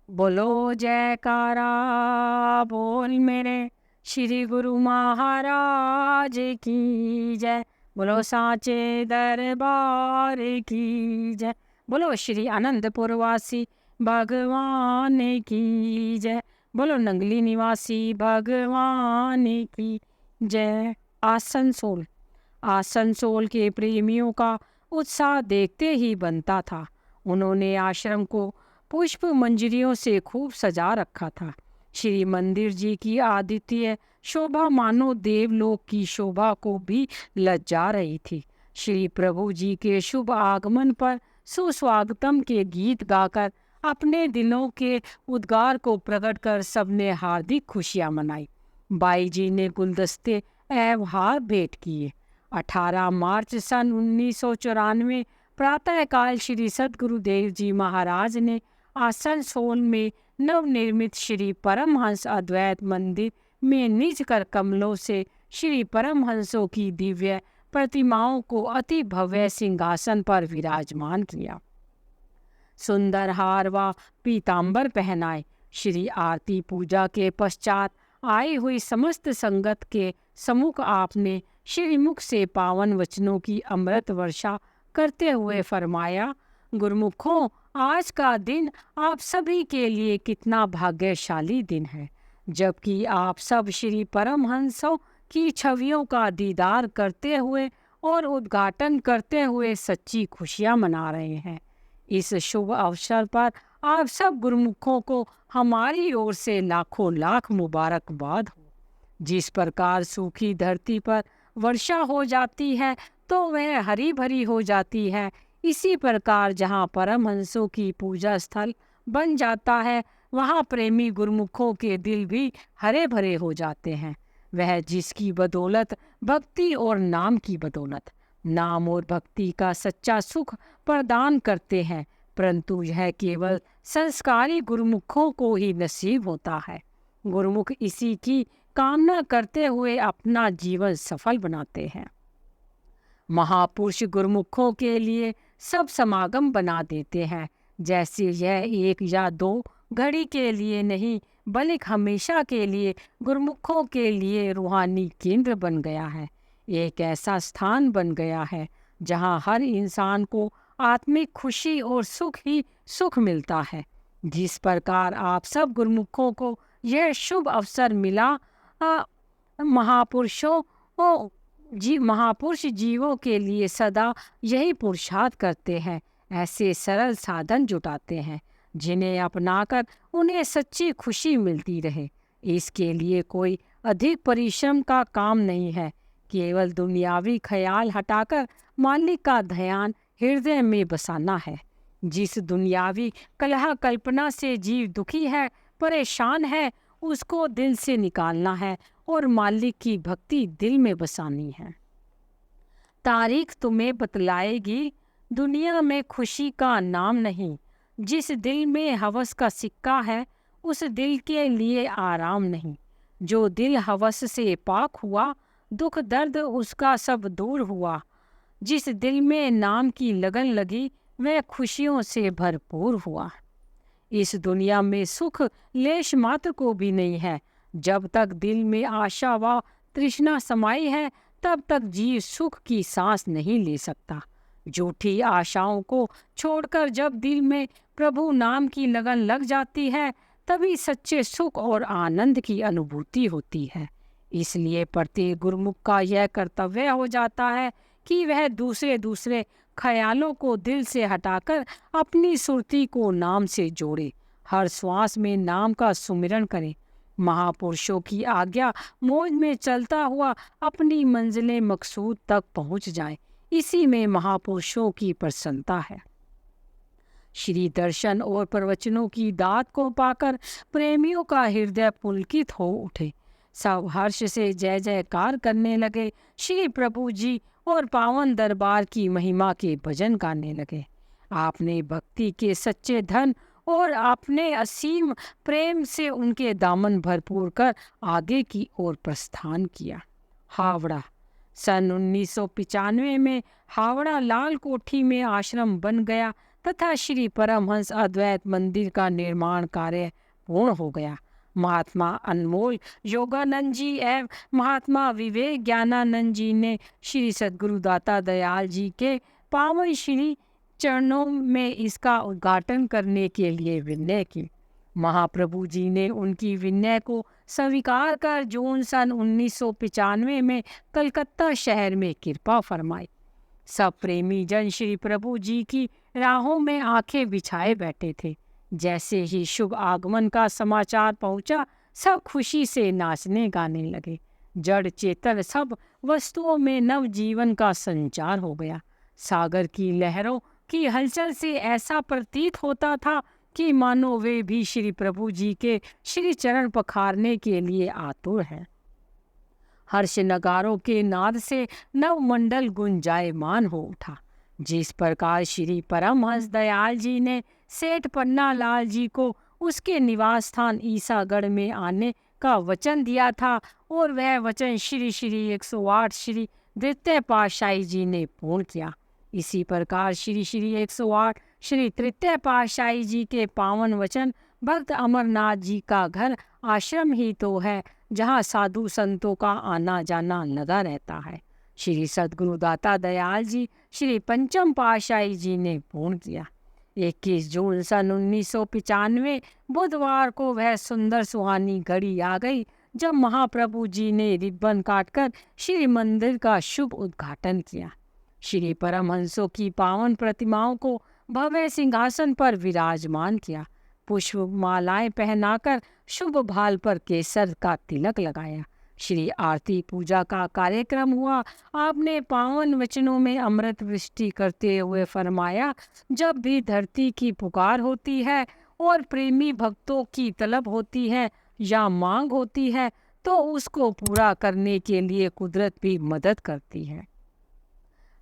बोलो जयकारा बोल मेरे श्री गुरु महाराज की जय। बोलो साचे दरबार की जय। बोलो श्री अनंतपुर वासी भगवान की जय। बोलो नंगली निवासी भगवान की जय। आसनसोल। आसनसोल के प्रेमियों का उत्साह देखते ही बनता था। उन्होंने आश्रम को पुष्प मंजरियों से खूब सजा रखा था। श्री मंदिर जी की आदित्य शोभा मानो देवलोक की शोभा को भी लज्जा रही थी। श्री प्रभु जी के शुभ आगमन पर सुस्वागतम के गीत गाकर अपने दिलों के उद्गार को प्रकट कर सबने हार्दिक खुशियां मनाई। बाई जी ने गुलदस्ते एवं हार भेंट किए। 18 मार्च सन 1994 प्रातःकाल श्री सद्गुरुदेव जी महाराज ने आसनसोल में नवनिर्मित श्री परमहंस अद्वैत मंदिर में निज कर कमलों से श्री परमहंसों की दिव्य प्रतिमाओं को अति भव्य सिंहासन पर विराजमान किया। सुंदर हार व पीतांबर पहनाए। श्री आरती पूजा के पश्चात आई हुई समस्त संगत के सम्मुख आपने श्रीमुख से पावन वचनों की अमृत वर्षा करते हुए फरमाया, गुरुमुखों, आज का दिन आप सभी के लिए कितना भाग्यशाली दिन है, जबकि आप सब श्री परमहंसों की छवियों का दीदार करते हुए और उद्घाटन करते हुए सच्ची खुशियां मना रहे हैं। इस शुभ अवसर पर आप सब गुरुमुखों को हमारी ओर से लाखों लाख मुबारकबाद हो। जिस प्रकार सूखी धरती पर वर्षा हो जाती है तो वह हरी भरी हो जाती है, इसी प्रकार जहाँ परमहंसों की पूजा स्थल बन जाता है वहाँ प्रेमी गुरुमुखों के दिल भी हरे भरे हो जाते हैं। वह जिसकी बदौलत, भक्ति और नाम की बदौलत, नाम और भक्ति का सच्चा सुख प्रदान करते हैं, परंतु यह केवल संस्कारी गुरुमुखों को ही नसीब होता है। गुरुमुख इसी की कामना करते हुए अपना जीवन सफल बनाते हैं। महापुरुष गुरुमुखों के लिए सब समागम बना देते हैं, जैसे यह एक या दो घड़ी के लिए नहीं बल्कि हमेशा के लिए गुरुमुखों के लिए रूहानी केंद्र बन गया है। एक ऐसा स्थान बन गया है जहां हर इंसान को आत्मिक खुशी और सुख ही सुख मिलता है। जिस प्रकार आप सब गुरुमुखों को यह शुभ अवसर मिला, महापुरुषों महापुरुष जीवों के लिए सदा यही पुरुषार्थ करते हैं, ऐसे सरल साधन जुटाते हैं जिन्हें अपनाकर उन्हें सच्ची खुशी मिलती रहे। इसके लिए कोई अधिक परिश्रम का काम नहीं है, केवल दुनियावी ख्याल हटाकर मालिक का ध्यान हृदय में बसाना है। जिस दुनियावी कलह कल्पना से जीव दुखी है, परेशान है, उसको दिल से निकालना है और मालिक की भक्ति दिल में बसानी है। तारीख तुम्हें बतलाएगी, दुनिया में खुशी का नाम नहीं। जिस दिल में हवस का सिक्का है, उस दिल के लिए आराम नहीं। जो दिल हवस से पाक हुआ, दुख दर्द उसका सब दूर हुआ। जिस दिल में नाम की लगन लगी, वह खुशियों से भरपूर हुआ। इस दुनिया में सुख लेश मात्र को भी नहीं है। जब तक दिल में आशा व तृष्णा समाई है, तब तक जीव सुख की सांस नहीं ले सकता। झूठी आशाओं को छोड़कर जब दिल में प्रभु नाम की लगन लग जाती है, तभी सच्चे सुख और आनंद की अनुभूति होती है। इसलिए प्रत्येक गुरुमुख का यह कर्तव्य हो जाता है कि वह दूसरे ख्यालों को दिल से हटाकर अपनी सुरती को नाम से जोड़े, हर श्वास में नाम का सुमिरन करे, महापुरुषों की आज्ञा मौज में चलता हुआ अपनी मंजिले मकसूद तक पहुंच जाए। इसी में महापुरुषों की प्रसन्नता है। श्री दर्शन और प्रवचनों की दात को पाकर प्रेमियों का हृदय पुलकित हो उठे। सब हर्ष से जय जयकार करने लगे। श्री प्रभु जी और पावन दरबार की महिमा के भजन गाने लगे। आपने भक्ति के सच्चे धन और अपने असीम प्रेम से उनके दामन भरपूर कर आगे की ओर प्रस्थान किया। हावड़ा। सन 1995 में हावड़ा लाल कोठी में आश्रम बन गया तथा श्री परमहंस अद्वैत मंदिर का निर्माण कार्य पूर्ण हो गया। महात्मा अनमोल योगानंद जी एवं महात्मा विवेक ज्ञानानंद जी ने श्री सद्गुरु दाता दयाल जी के पावन श्री चरणों में इसका उद्घाटन करने के लिए विनय की। महाप्रभु जी ने उनकी विनय को स्वीकार कर जून सन 1995 में कलकत्ता शहर में कृपा फरमाई। सब प्रेमी जन श्री प्रभु जी की राहों में आंखें बिछाए बैठे थे। जैसे ही शुभ आगमन का समाचार पहुंचा, सब खुशी से नाचने गाने लगे। जड़ चेतन सब वस्तुओं में नव जीवन का संचार हो गया। सागर की लहरों की हलचल से ऐसा प्रतीत होता था कि मानो वे भी श्री प्रभु जी के श्री चरण पखारने के लिए आतुर हैं। हर्ष नगारों के नाद से नवमंडल गुंजायमान हो उठा। जिस प्रकार श्री परमहंस दयाल जी ने सेठ पन्ना लाल जी को उसके निवास स्थान ईसागढ़ में आने का वचन दिया था और वह वचन श्री श्री 108 श्री द्वितीय पातशाही जी ने पूर्ण किया, इसी प्रकार श्री श्री 108 श्री तृतीय पातशाही जी के पावन वचन भक्त अमरनाथ जी का घर आश्रम ही तो है जहाँ साधु संतों का आना जाना लगा रहता है। श्री सद्गुरु दाता दयाल जी श्री पंचम पातशाही जी ने पूर्ण किया। 21 जून सन 1995 बुधवार को वह सुंदर सुहानी घड़ी आ गई जब महाप्रभु जी ने रिबन काटकर श्री मंदिर का शुभ उद्घाटन किया। श्री परमहंसों की पावन प्रतिमाओं को भव्य सिंहासन पर विराजमान किया। पुष्प मालाएं पहनाकर शुभ भाल पर केसर का तिलक लगाया। श्री आरती पूजा का कार्यक्रम हुआ। आपने पावन वचनों में अमृत वृष्टि करते हुए फरमाया, जब भी धरती की पुकार होती है और प्रेमी भक्तों की तलब होती है या मांग होती है तो उसको पूरा करने के लिए कुदरत भी मदद करती है।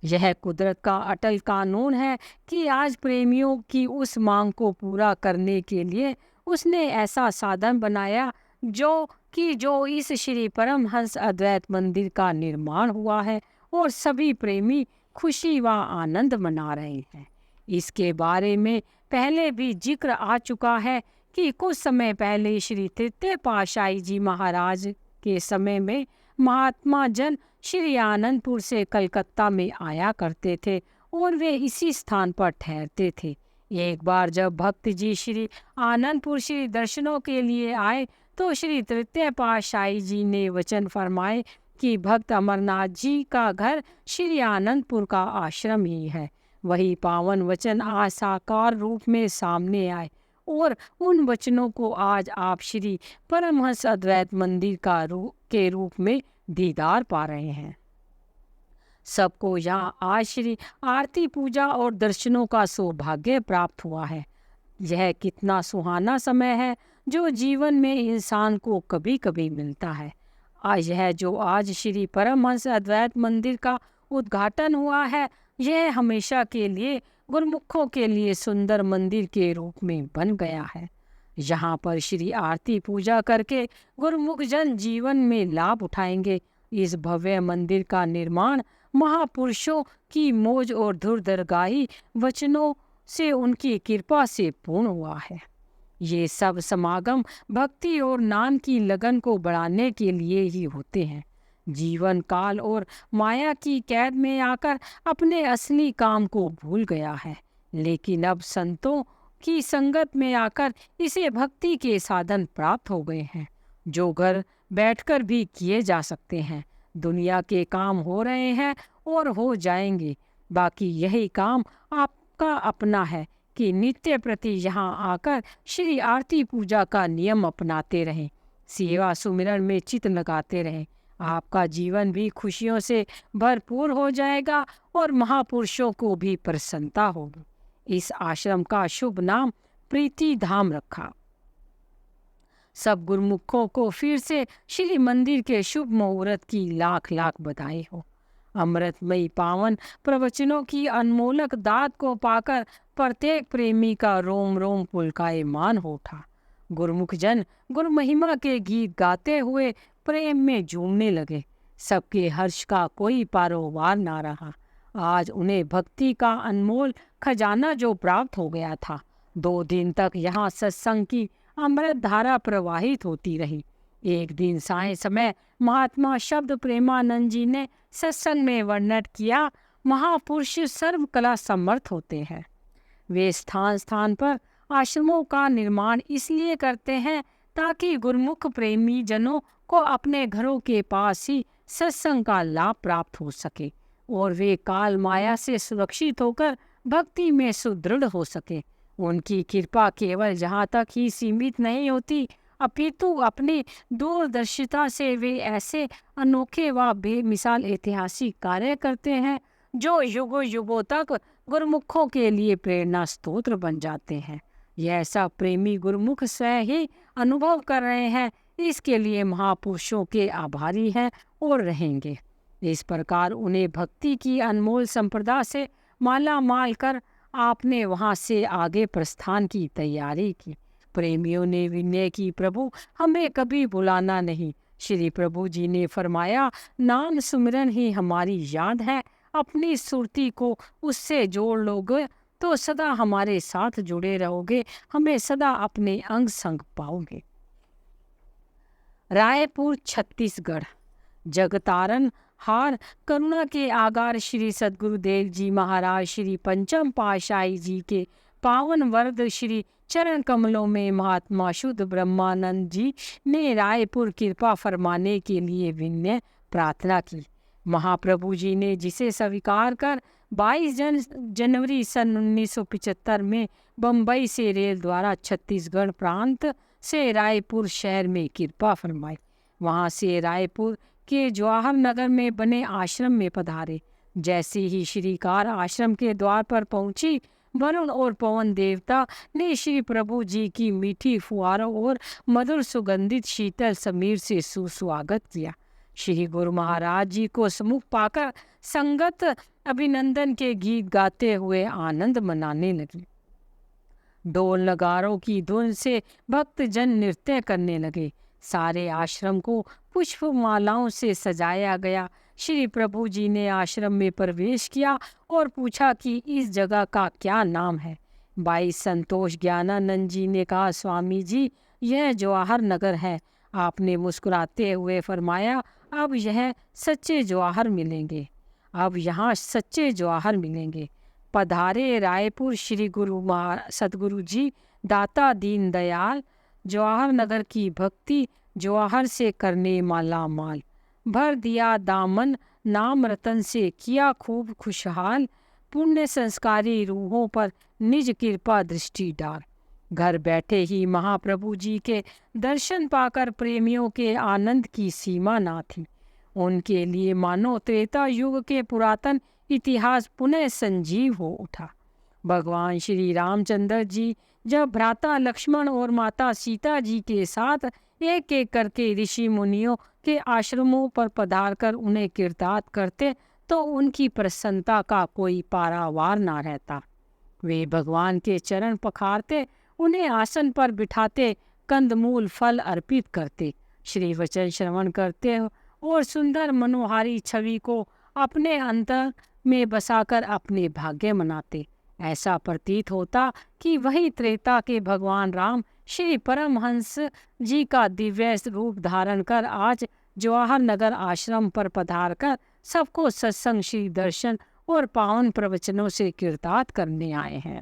यह कुदरत का अटल कानून है कि आज प्रेमियों की उस मांग को पूरा करने के लिए उसने ऐसा साधन बनाया जो इस श्री परमहंस अद्वैत मंदिर का निर्माण हुआ है और सभी प्रेमी खुशी व आनंद मना रहे हैं। इसके बारे में पहले भी जिक्र आ चुका है कि कुछ समय पहले श्री तृतीय पातशाही जी महाराज के समय में महात्मा जन श्री आनंदपुर से कलकत्ता में आया करते थे और वे इसी स्थान पर ठहरते थे। एक बार जब भक्त जी श्री आनंदपुर श्री दर्शनों के लिए आए तो श्री तृतीय पातशाही जी ने वचन फरमाए कि भक्त अमरनाथ जी का घर श्री आनंदपुर का आश्रम ही है। वही पावन वचन आज साकार रूप में सामने आए और उन वचनों को आज आप श्री परमहंस अद्वैत मंदिर के रूप में दीदार पा रहे हैं। सबको यहाँ आज श्री आरती पूजा और दर्शनों का सौभाग्य प्राप्त हुआ है। यह कितना सुहाना समय है जो जीवन में इंसान को कभी कभी मिलता है। आज यह जो आज श्री परमहंस अद्वैत मंदिर का उद्घाटन हुआ है, यह हमेशा के लिए गुरमुखों के लिए सुंदर मंदिर के रूप में बन गया है। यहाँ पर श्री आरती पूजा करके गुरमुख जन जीवन में लाभ उठाएंगे। इस भव्य मंदिर का निर्माण महापुरुषों की मौज और धुरदरगाही वचनों से उनकी कृपा से पूर्ण हुआ है। ये सब समागम भक्ति और नाम की लगन को बढ़ाने के लिए ही होते हैं। जीवन काल और माया की कैद में आकर अपने असली काम को भूल गया है, लेकिन अब संतों की संगत में आकर इसे भक्ति के साधन प्राप्त हो गए हैं, जो घर बैठकर भी किए जा सकते हैं। दुनिया के काम हो रहे हैं और हो जाएंगे, बाकी यही काम आपका अपना है कि नित्य प्रति यहाँ आकर श्री आरती पूजा का नियम अपनाते रहें, सेवा सुमिरन में चित लगाते रहें। आपका जीवन भी खुशियों से भरपूर हो जाएगा और महापुरुषों को भी प्रसन्नता होगी। इस आश्रम का शुभ नाम प्रीति धाम रखा। सब गुरमुखों को फिर से श्री मंदिर के शुभ मुहूर्त की लाख लाख बधाई हो। अमृतमयी पावन प्रवचनों की अनमोलक दात को पाकर प्रत्येक प्रेमी का रोम रोम पुलकायमान हो उठा। गुरमुख जन गुरु महिमा के गीत गाते हुए प्रेम में झूमने लगे। सबके हर्ष का कोई पारोवार ना रहा। आज उन्हें भक्ति का अनमोल खजाना जो प्राप्त हो गया था। 2 दिन तक यहाँ सत्संग की अमृत धारा प्रवाहित होती रही। एक दिन साय समय महात्मा शब्द प्रेमानंद जी ने सत्संग में वर्णन किया, महापुरुष सर्व कला समर्थ होते हैं। वे स्थान स्थान पर आश्रमों का निर्माण इसलिए करते हैं ताकि गुरुमुख प्रेमी जनों को अपने घरों के पास ही सत्संग का लाभ प्राप्त हो सके और वे काल माया से सुरक्षित होकर भक्ति में सुदृढ़ हो सके। उनकी कृपा केवल जहाँ तक ही सीमित नहीं होती, अपितु अपनी दूरदर्शिता से वे ऐसे अनोखे व बेमिसाल ऐतिहासिक कार्य करते हैं जो युगों युगों तक गुरुमुखों के लिए प्रेरणा स्तोत्र बन जाते हैं। यह ऐसा प्रेमी गुरुमुख स्वयं ही अनुभव कर रहे हैं, इसके लिए महापुरुषों के आभारी हैं और रहेंगे। इस प्रकार उन्हें भक्ति की अनमोल संपदा से माला माल कर आपने वहां से आगे प्रस्थान की तैयारी की। प्रेमियों ने विनय की, प्रभु हमें कभी बुलाना नहीं। श्री प्रभु जी ने फरमाया, नाम सुमिरन ही हमारी याद है। अपनी सुरती को उससे जोड़ लोगे तो सदा हमारे साथ जुड़े रहोगे, हमें सदा अपने अंग संग पाओगे। रायपुर छत्तीसगढ़। जगतारन हार करुणा के आगार श्री सद्गुरुदेव जी महाराज श्री पंचम पातशाही जी के पावन वरद श्री चरण कमलों में महात्मा शुद्ध ब्रह्मानंद जी ने रायपुर कृपा फरमाने के लिए विनय प्रार्थना की। महाप्रभु जी ने जिसे स्वीकार कर 22 जनवरी सन 1975 में बम्बई से रेल द्वारा छत्तीसगढ़ प्रांत से रायपुर शहर में कृपा फरमाई। वहां से रायपुर के जवाहर नगर में बने आश्रम में पधारे। जैसे ही श्रीकार आश्रम के द्वार पर पहुंची, वरुण और पवन देवता ने श्री प्रभु जी की मीठी फुहारों और मधुर सुगंधित शीतल समीर से सुस्वागत किया। श्री गुरु महाराज जी को सम्मुख पाकर संगत अभिनंदन के गीत गाते हुए आनंद मनाने लगे। ढोल नगारों की धुन से भक्त जन नृत्य करने लगे। सारे आश्रम को पुष्प मालाओं से सजाया गया। श्री प्रभु जी ने आश्रम में प्रवेश किया और पूछा कि इस जगह का क्या नाम है। भाई संतोष ज्ञानानंद जी ने कहा, स्वामी जी यह जवाहर नगर है। आपने मुस्कुराते हुए फरमाया, अब यह सच्चे जवाहर मिलेंगे, अब यहाँ सच्चे जवाहर मिलेंगे। पधारे रायपुर श्री सद्गुरु जी दाता दीन दयाल। जवाहर नगर की भक्ति जवाहर से करने माला माल। भर दिया दामन नाम रतन से किया खूब खुशहाल। पुण्य संस्कारी रूहों पर निज कृपा दृष्टि डाल। घर बैठे ही महाप्रभु जी के दर्शन पाकर प्रेमियों के आनंद की सीमा ना थी। उनके लिए मानो त्रेता युग के पुरातन इतिहास पुनः संजीव हो उठा। भगवान श्री रामचंद्र जी जब भ्राता लक्ष्मण और माता सीता जी के साथ एक एक करके ऋषि मुनियों के आश्रमों पर पधारकर उन्हें कीर्तार्थ करते तो उनकी प्रसन्नता का कोई पारावार ना रहता। वे भगवान के चरण पखारते, उन्हें आसन पर बिठाते, कंदमूल फल अर्पित करते, श्री वचन श्रवण करते और सुंदर मनोहारी छवि को अपने अंतर में बसाकर अपने भाग्य मनाते। ऐसा प्रतीत होता कि वही त्रेता के भगवान राम श्री परमहंस जी का दिव्य रूप धारण कर आज जवाहर नगर आश्रम पर पधार कर सबको सत्संग श्री दर्शन और पावन प्रवचनों से कीर्तार्थ करने आए हैं।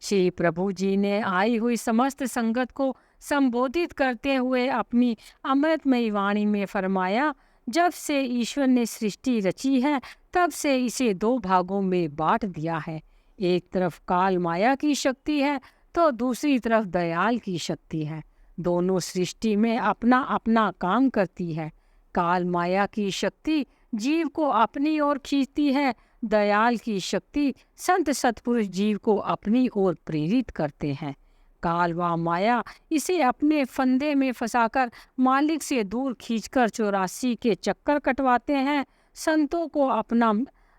श्री प्रभु जी ने आई हुई समस्त संगत को संबोधित करते हुए अपनी अमृतमयी वाणी में फरमाया, जब से ईश्वर ने सृष्टि रची है तब से इसे 2 भागों में बांट दिया है। एक तरफ काल माया की शक्ति है तो दूसरी तरफ दयाल की शक्ति है। दोनों सृष्टि में अपना अपना काम करती है। काल माया की शक्ति जीव को अपनी ओर खींचती है, दयाल की शक्ति संत सत्पुरुष जीव को अपनी ओर प्रेरित करते हैं। काल व माया इसे अपने फंदे में फंसाकर मालिक से दूर खींचकर 84 के चक्कर कटवाते हैं।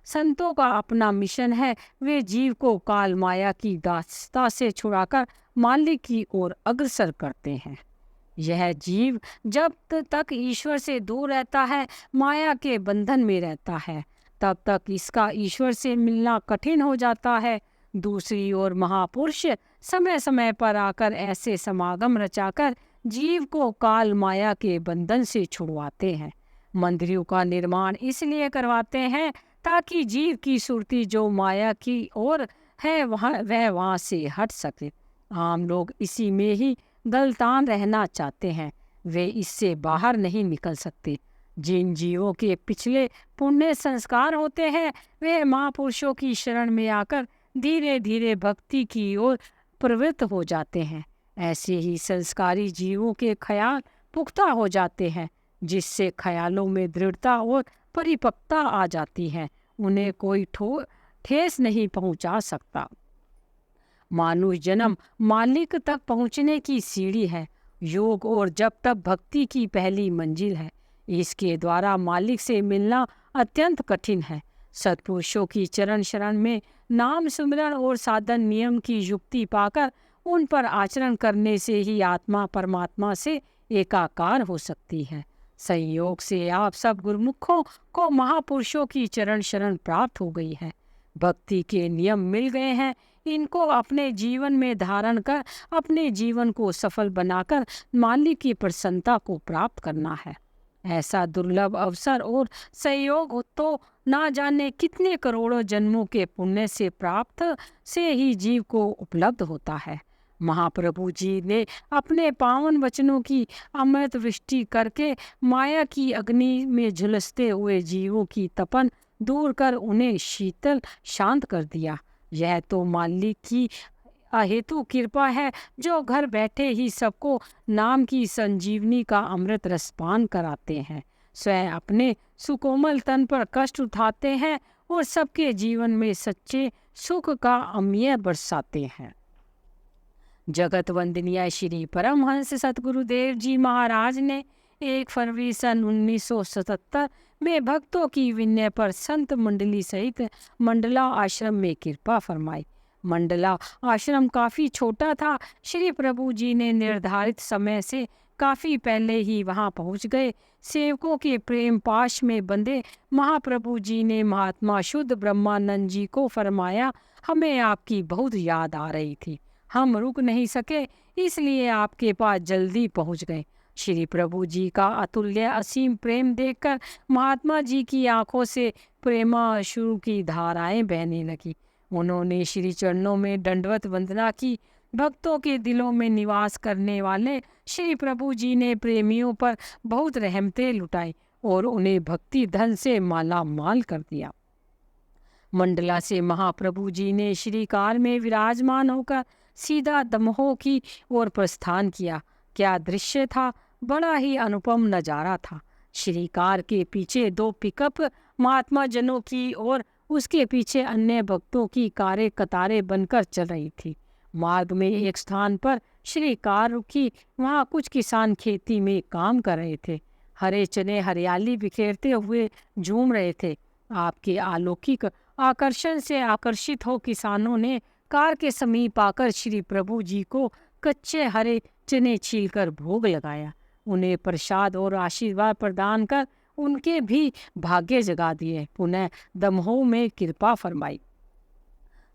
संतों का अपना मिशन है, वे जीव को काल माया की दास्ता से छुड़ाकर मालिक की ओर अग्रसर करते हैं। यह जीव जब तक ईश्वर से दूर रहता है, माया के बंधन में रहता है, तब तक इसका ईश्वर से मिलना कठिन हो जाता है। दूसरी ओर महापुरुष समय समय पर आकर ऐसे समागम रचाकर जीव को काल माया के बंधन से छुड़वाते हैं। मंदिरों का निर्माण इसलिए करवाते हैं ताकि जीव की सुरती जो माया की ओर है वहाँ से हट सके। आम लोग इसी में ही गलतान रहना चाहते हैं, वे इससे बाहर नहीं निकल सकते। जिन जीवों के पिछले पुण्य संस्कार होते हैं वे महापुरुषों की शरण में आकर धीरे धीरे भक्ति की ओर प्रवृत्त हो जाते हैं। ऐसे ही संस्कारी जीवों के ख्याल पुख्ता हो जाते हैं, जिससे ख्यालों में दृढ़ता और परिपक्वता आ जाती है। उन्हें कोई ठेस नहीं पहुंचा सकता। मानुष जन्म मालिक तक पहुंचने की सीढ़ी है। योग और जप तप भक्ति की पहली मंजिल है। इसके द्वारा मालिक से मिलना अत्यंत कठिन है। सत्पुरुषों की चरण शरण में नाम सुमिरन और साधन नियम की युक्ति पाकर उन पर आचरण करने से ही आत्मा परमात्मा से एकाकार हो सकती है। संयोग से आप सब गुरुमुखों को महापुरुषों की चरण शरण प्राप्त हो गई है। भक्ति के नियम मिल गए हैं। इनको अपने जीवन में धारण कर अपने जीवन को सफल बनाकर मालिक की प्रसन्नता को प्राप्त करना है। ऐसा दुर्लभ अवसर और संयोग तो ना जाने कितने करोड़ों जन्मों के पुण्य से प्राप्त से ही जीव को उपलब्ध होता है। महाप्रभु जी ने अपने पावन वचनों की अमृत वृष्टि करके माया की अग्नि में झुलसते हुए जीवों की तपन दूर कर उन्हें शीतल शांत कर दिया। यह तो मालिक की अहेतु कृपा है, जो घर बैठे ही सबको नाम की संजीवनी का अमृत रसपान कराते हैं, स्वयं अपने सुकोमल तन पर कष्ट उठाते हैं और सबके जीवन में सच्चे सुख का अम्य बरसाते हैं। जगत वंदनीय श्री परमहंस सतगुरुदेव जी महाराज ने 1 फरवरी सन 1977 में भक्तों की विनय पर संत मंडली सहित मंडला आश्रम में कृपा फरमाई। मंडला आश्रम काफ़ी छोटा था। श्री प्रभु जी ने निर्धारित समय से काफ़ी पहले ही वहां पहुंच गए। सेवकों के प्रेम पाश में बंधे महाप्रभु जी ने महात्मा शुद्ध ब्रह्मानंद जी को फरमाया, हमें आपकी बहुत याद आ रही थी, हम रुक नहीं सके, इसलिए आपके पास जल्दी पहुंच गए। श्री प्रभु जी का अतुल्य असीम प्रेम देखकर महात्मा जी की आंखों से प्रेमाश्रु की धाराएं बहने लगी। उन्होंने श्री चरणों में दंडवत वंदना की। भक्तों के दिलों में निवास करने वाले श्री प्रभु जी ने प्रेमियों पर बहुत रहमतें लुटाई और उन्हें भक्ति धन से माला माल कर दिया। मंडला से महाप्रभु जी ने श्री कार में विराजमान होकर सीधा दमोह की ओर प्रस्थान किया। क्या दृश्य था, बड़ा ही अनुपम नजारा था। श्री कार के पीछे 2 पिकअप महात्मा जनों की और उसके पीछे अन्य भक्तों की कारें कतारें बनकर चल रही थी। मार्ग में एक स्थान पर श्री कार रुकी। वहाँ कुछ किसान खेती में काम कर रहे थे। हरे चने हरियाली बिखेरते हुए झूम रहे थे। आपके अलौकिक आकर्षण से आकर्षित हो किसानों ने कार के समीप आकर श्री प्रभु जी को कच्चे हरे चने छीलकर भोग लगाया। उन्हें प्रसाद और आशीर्वाद प्रदान कर उनके भी भाग्य जगा दिए। पुनः दमोह में कृपा फरमाई।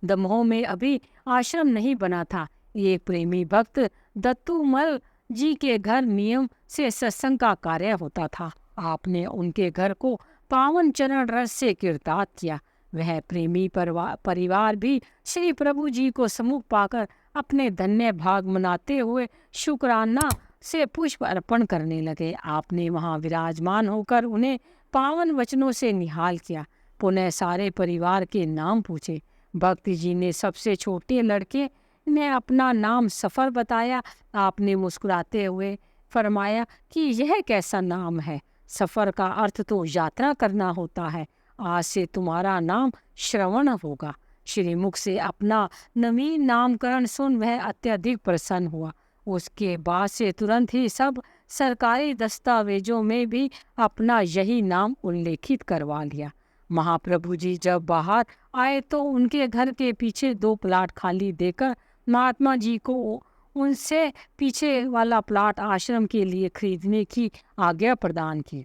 दमोह में अभी आश्रम नहीं बना था। एक प्रेमी भक्त दत्तूमल जी के घर नियम से सत्संग का कार्य होता था। आपने उनके घर को पावन चरण रस से कीर्तार्थ किया। वह प्रेमी परिवार भी श्री प्रभु जी को सम्मुख पाकर अपने धन्य भाग मनाते हुए शुक्राना से पुष्प अर्पण करने लगे। आपने वहां विराजमान होकर उन्हें पावन वचनों से निहाल किया। पुनः सारे परिवार के नाम पूछे। भक्ति जी ने सबसे छोटे लड़के ने अपना नाम सफ़र बताया। आपने मुस्कुराते हुए फरमाया कि यह कैसा नाम है, सफ़र का अर्थ तो यात्रा करना होता है। आज से तुम्हारा नाम श्रवण होगा। श्रीमुख से अपना नवीन नामकरण सुन वह अत्यधिक प्रसन्न हुआ। उसके बाद से तुरंत ही सब सरकारी दस्तावेजों में भी अपना यही नाम उल्लेखित करवा लिया। महाप्रभु जी जब बाहर आए तो उनके घर के पीछे 2 प्लाट खाली देकर महात्मा जी को उनसे पीछे वाला प्लाट आश्रम के लिए खरीदने की आज्ञा प्रदान की।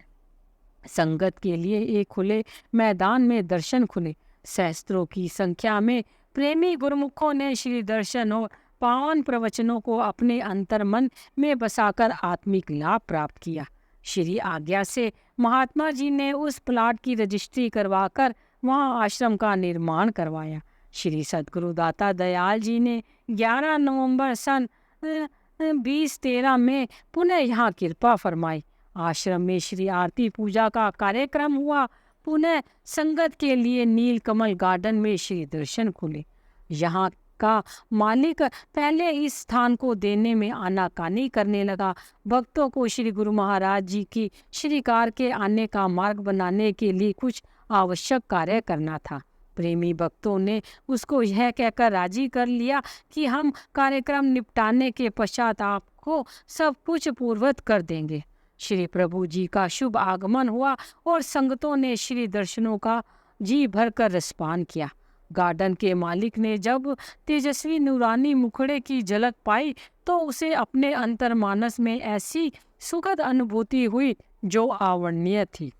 संगत के लिए एक खुले मैदान में दर्शन खुले। सहस्त्रों की संख्या में प्रेमी गुरुमुखों ने श्री दर्शन और पावन प्रवचनों को अपने अंतर्मन में बसाकर आत्मिक लाभ प्राप्त किया। श्री आज्ञा से महात्मा जी ने उस प्लाट की रजिस्ट्री करवाकर वहां आश्रम का निर्माण करवाया। श्री सद्गुरु दाता दयाल जी ने 11 नवंबर सन 2013 में पुनः यहाँ कृपा फरमाई। आश्रम में श्री आरती पूजा का कार्यक्रम हुआ। पुनः संगत के लिए नीलकमल गार्डन में श्री दर्शन खुले। यहाँ का मालिक पहले इस स्थान को देने में आनाकानी करने लगा। भक्तों को श्री गुरु महाराज जी की श्रीकार के आने का मार्ग बनाने के लिए कुछ आवश्यक कार्य करना था। प्रेमी भक्तों ने उसको यह कहकर राजी कर लिया कि हम कार्यक्रम निपटाने के पश्चात आपको सब कुछ पूर्ववत कर देंगे। श्री प्रभु जी का शुभ आगमन हुआ और संगतों ने श्री दर्शनों का जी भरकर रसपान किया। गार्डन के मालिक ने जब तेजस्वी नूरानी मुखड़े की झलक पाई तो उसे अपने अंतर्मानस में ऐसी सुखद अनुभूति हुई जो अवर्णनीय थी।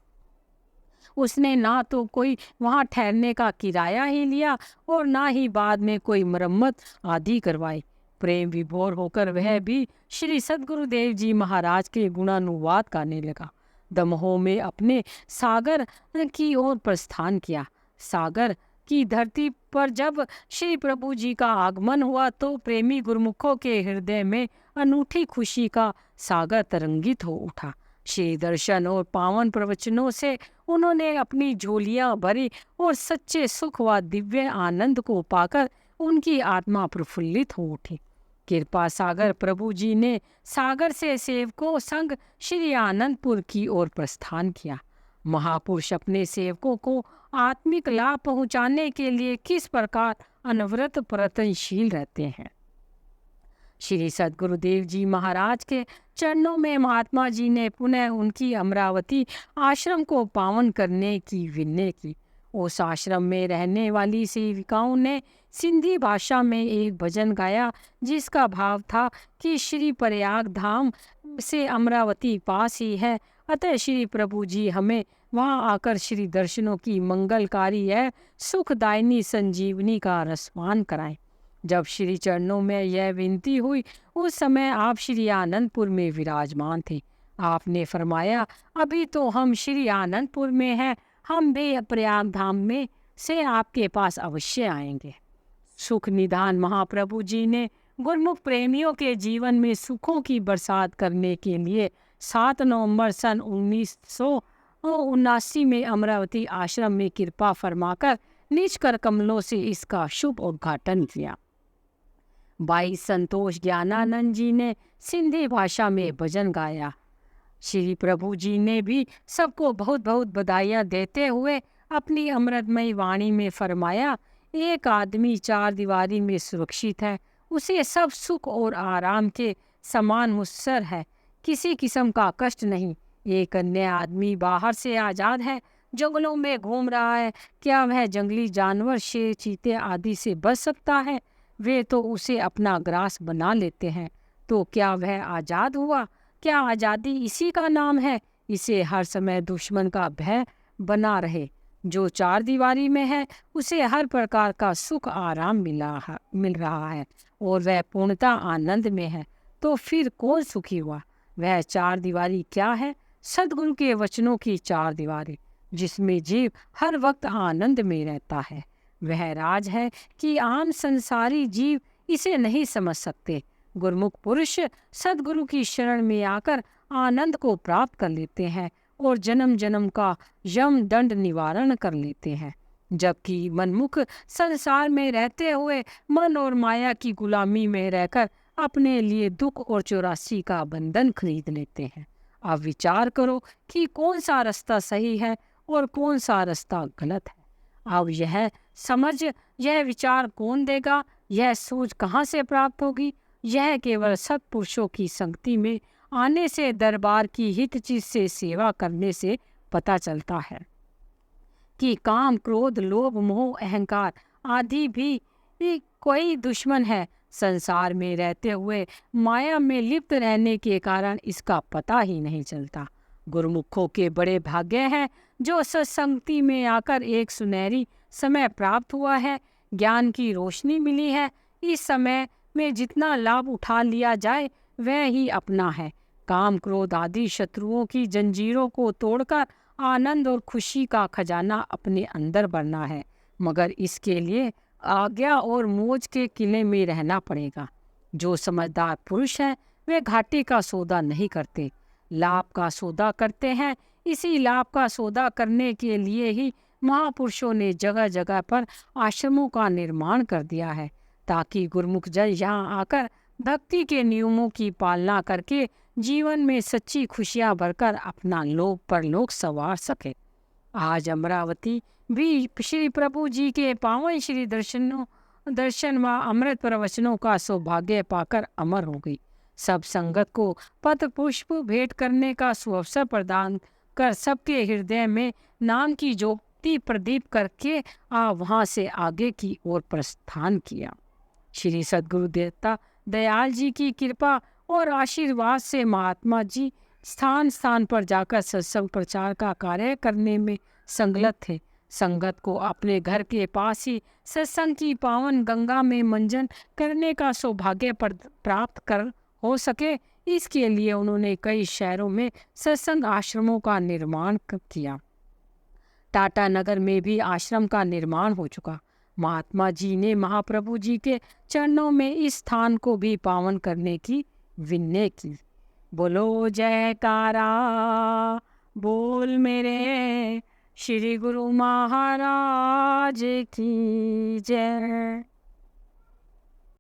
उसने ना तो कोई वहाँ ठहरने का किराया ही लिया और ना ही बाद में कोई मरम्मत आदि करवाई। प्रेम विभोर होकर वह भी श्री सद्गुरुदेव जी महाराज के गुणानुवाद करने लगा। दमोह में अपने सागर की ओर प्रस्थान किया। सागर की धरती पर जब श्री प्रभु जी का आगमन हुआ तो प्रेमी गुरुमुखों के हृदय में अनूठी खुशी का सागर तरंगित हो उठा। श्री दर्शन और पावन प्रवचनों से उन्होंने अपनी झोलियां भरी और सच्चे सुख व दिव्य आनंद को पाकर उनकी आत्मा प्रफुल्लित हो उठी। कृपा सागर प्रभु जी ने सागर से सेवकों संग श्री आनंदपुर की ओर प्रस्थान किया। महापुरुष अपने सेवकों को आत्मिक लाभ पहुंचाने के लिए किस प्रकार अनवरत प्रयत्नशील रहते हैं। श्री सद्गुरुदेव जी महाराज के चरणों में महात्मा जी ने पुनः उनकी अमरावती आश्रम को पावन करने की विनय की। उस आश्रम में रहने वाली सेविकाओं ने सिंधी भाषा में एक भजन गाया जिसका भाव था कि श्री प्रयाग धाम से अमरावती पास ही है, अतः श्री प्रभु जी हमें वहां आकर श्री दर्शनों की मंगलकारी है सुखदायिनी संजीवनी का रसपान कराएं। जब श्री चरणों में यह विनती हुई उस समय आप श्री आनंदपुर में विराजमान थे। आपने फरमाया, अभी तो हम श्री आनंदपुर में हैं, हम भी प्रयाग धाम में से आपके पास अवश्य आएंगे। सुख निधान महाप्रभु जी ने गुरमुख प्रेमियों के जीवन में सुखों की बरसात करने के लिए 7 नवंबर सन 1979 में अमरावती आश्रम में कृपा फरमाकर निज कर कमलों से इसका शुभ उद्घाटन किया। भाई संतोष ज्ञानानंद जी ने सिंधी भाषा में भजन गाया। श्री प्रभु जी ने भी सबको बहुत बहुत बधाइयाँ देते हुए अपनी अमृतमयी वाणी में फरमाया, एक आदमी 4 दीवारी में सुरक्षित है, उसे सब सुख और आराम के समान मुयस्सर है, किसी किस्म का कष्ट नहीं। एक अन्य आदमी बाहर से आज़ाद है, जंगलों में घूम रहा है, क्या वह जंगली जानवर शेर चीते आदि से बच सकता है? वे तो उसे अपना ग्रास बना लेते हैं, तो क्या वह आज़ाद हुआ? क्या आज़ादी इसी का नाम है? इसे हर समय दुश्मन का भय बना रहे। जो 4 दीवारी में है उसे हर प्रकार का सुख आराम मिल रहा है और वह पूर्णता आनंद में है, तो फिर कौन सुखी हुआ? वह 4 दीवारी क्या है? सद्गुरु के वचनों की 4 दीवारी, जिसमें जीव हर वक्त आनंद में रहता है। वह राज है कि आम संसारी जीव इसे नहीं समझ सकते। गुरुमुख पुरुष सद्गुरु की शरण में आकर आनंद को प्राप्त कर लेते हैं और जन्म जन्म का यम दंड निवारण कर लेते हैं, जबकि मनमुख संसार में रहते हुए मन और माया की गुलामी में रहकर अपने लिए दुख और 84 का बंधन खरीद लेते हैं। अब विचार करो कि कौन सा रास्ता सही है और कौन सा रास्ता गलत है। अब यह समझ, यह विचार कौन देगा? यह सोच कहाँ से प्राप्त होगी? यह केवल सत्पुरुषों की संगति में आने से, दरबार की हित चीज से सेवा करने से पता चलता है कि काम, क्रोध, लोभ, मोह, अहंकार आदि भी कोई दुश्मन है। संसार में रहते हुए माया में लिप्त रहने के कारण इसका पता ही नहीं चलता। गुरुमुखों के बड़े भाग्य हैं जो सत्संगति में आकर एक सुनहरी समय प्राप्त हुआ है, ज्ञान की रोशनी मिली है। इस समय में जितना लाभ उठा लिया जाए वह ही अपना है। काम क्रोध आदि शत्रुओं की जंजीरों को तोड़कर आनंद और खुशी का खजाना अपने अंदर भरना है, मगर इसके लिए आज्ञा और मौज के किले में रहना पड़ेगा। जो समझदार पुरुष हैं वे घाटे का सौदा नहीं करते, लाभ का सौदा करते हैं। इसी लाभ का सौदा करने के लिए ही महापुरुषों ने जगह जगह पर आश्रमों का निर्माण कर दिया है, ताकि गुरुमुख जन यहाँ आकर भक्ति के नियमों की पालना करके जीवन में सच्ची खुशियाँ भरकर अपना लोक परलोक संवार सके। आज अमरावती भी श्री प्रभु जी के पावन श्री दर्शन व अमृत प्रवचनों का सौभाग्य पाकर अमर हो गई। सब संगत को पत्र पुष्प भेंट करने का सुअवसर प्रदान कर सबके हृदय में नाम की ज्योति प्रदीप करके वहां से आगे की ओर प्रस्थान किया। श्री सद्गुरु देवता दयाल जी की कृपा और आशीर्वाद से महात्मा जी स्थान स्थान पर जाकर सत्संग प्रचार का कार्य करने में संलग्न थे। संगत को अपने घर के पास ही सत्संग की पावन गंगा में मंजन करने का सौभाग्य प्राप्त कर हो सके, इसके लिए उन्होंने कई शहरों में सत्संग आश्रमों का निर्माण किया। टाटा नगर में भी आश्रम का निर्माण हो चुका। महात्मा जी ने महाप्रभु जी के चरणों में इस स्थान को भी पावन करने की विनय की। बोलो जयकारा बोल मेरे श्री गुरु महाराज की जय।